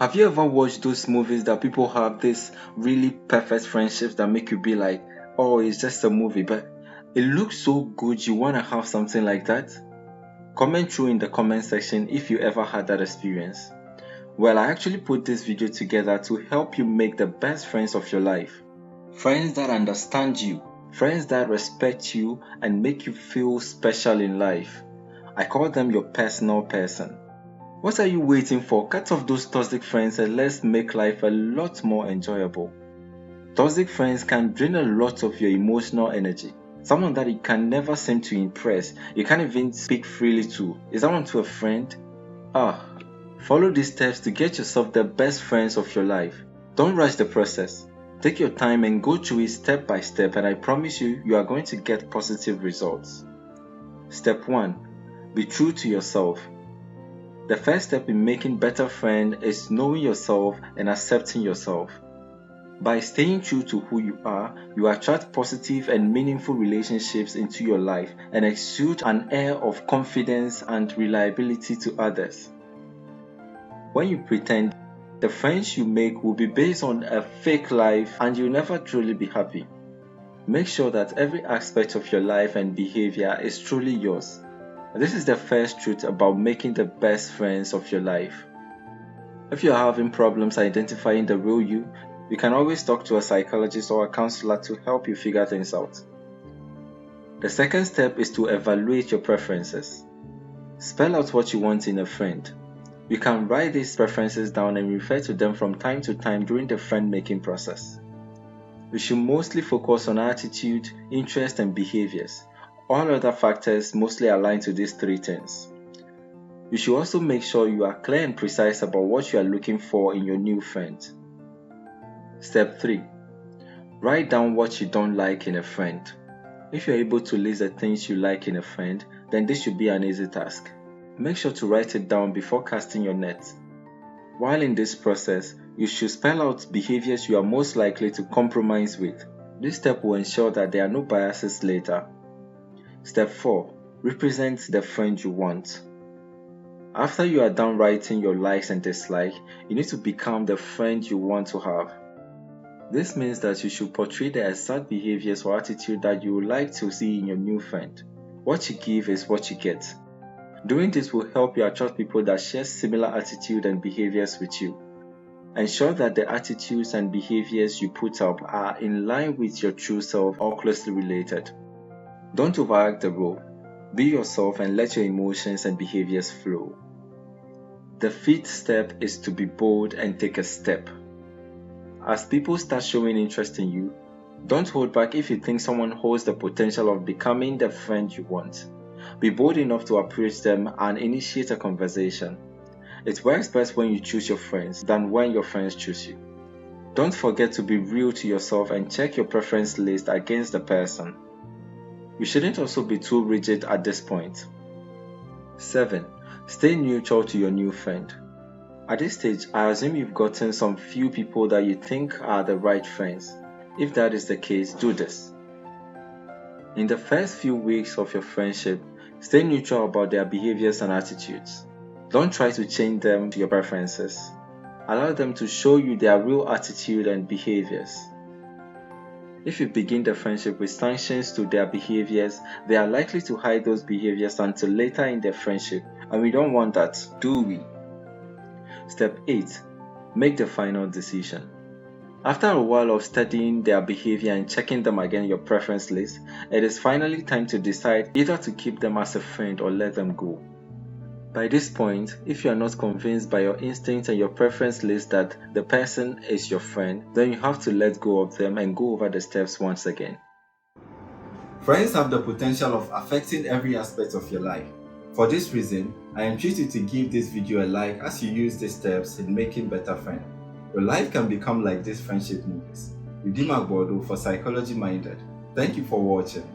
Have you ever watched those movies that people have this really perfect friendships that make you be like, oh, it's just a movie, but it looks so good, you want to have something like that? Comment through in the comment section if you ever had that experience. Well, I actually put this video together to help you make the best friends of your life. Friends that understand you, friends that respect you and make you feel special in life. I call them your personal person. What are you waiting for? Cut off those toxic friends and let's make life a lot more enjoyable. Toxic friends can drain a lot of your emotional energy. Someone that you can never seem to impress, you can't even speak freely to. Is that one to a friend? Follow these steps to get yourself the best friends of your life. Don't rush the process. Take your time and go through it step by step, and I promise you, you are going to get positive results. Step 1. Be true to yourself. The first step in making better friends is knowing yourself and accepting yourself. By staying true to who you attract positive and meaningful relationships into your life and exude an air of confidence and reliability to others. When you pretend, the friends you make will be based on a fake life and you'll never truly be happy. Make sure that every aspect of your life and behavior is truly yours. This is the first truth about making the best friends of your life. If you're having problems identifying the real you can always talk to a psychologist or a counselor to help you figure things out. The second step is to evaluate your preferences. Spell out what you want in a friend. You can write these preferences down and refer to them from time to time during the friend-making process. You should mostly focus on attitude, interest, and behaviors. All other factors mostly align to these three things. You should also make sure you are clear and precise about what you are looking for in your new friend. Step 3. Write down what you don't like in a friend. If you're able to list the things you like in a friend, then this should be an easy task. Make sure to write it down before casting your net. While in this process, you should spell out behaviors you are most likely to compromise with. This step will ensure that there are no biases later. Step 4. Represent the friend you want. After you are done writing your likes and dislikes, you need to become the friend you want to have. This means that you should portray the exact behaviors or attitude that you would like to see in your new friend. What you give is what you get. Doing this will help you attract people that share similar attitude and behaviors with you. Ensure that the attitudes and behaviors you put up are in line with your true self or closely related. Don't overact the role. Be yourself and let your emotions and behaviors flow. The fifth step is to be bold and take a step. As people start showing interest in you, don't hold back if you think someone holds the potential of becoming the friend you want. Be bold enough to approach them and initiate a conversation. It works best when you choose your friends than when your friends choose you. Don't forget to be real to yourself and check your preference list against the person. You shouldn't also be too rigid at this point. 7. Stay neutral to your new friend. At this stage, I assume you've gotten some few people that you think are the right friends. If that is the case, do this. In the first few weeks of your friendship, stay neutral about their behaviors and attitudes. Don't try to change them to your preferences. Allow them to show you their real attitude and behaviors. If you begin the friendship with sanctions to their behaviors, they are likely to hide those behaviors until later in their friendship, and we don't want that, do we? Step 8. Make the final decision. After a while of studying their behavior and checking them against your preference list, it is finally time to decide either to keep them as a friend or let them go. By this point, if you are not convinced by your instinct and your preference list that the person is your friend, then you have to let go of them and go over the steps once again. Friends have the potential of affecting every aspect of your life. For this reason, I entreat you to give this video a like as you use these steps in making better friends. Your life can become like these friendship movies. Redeem Agbodo for Psychology Minded. Thank you for watching.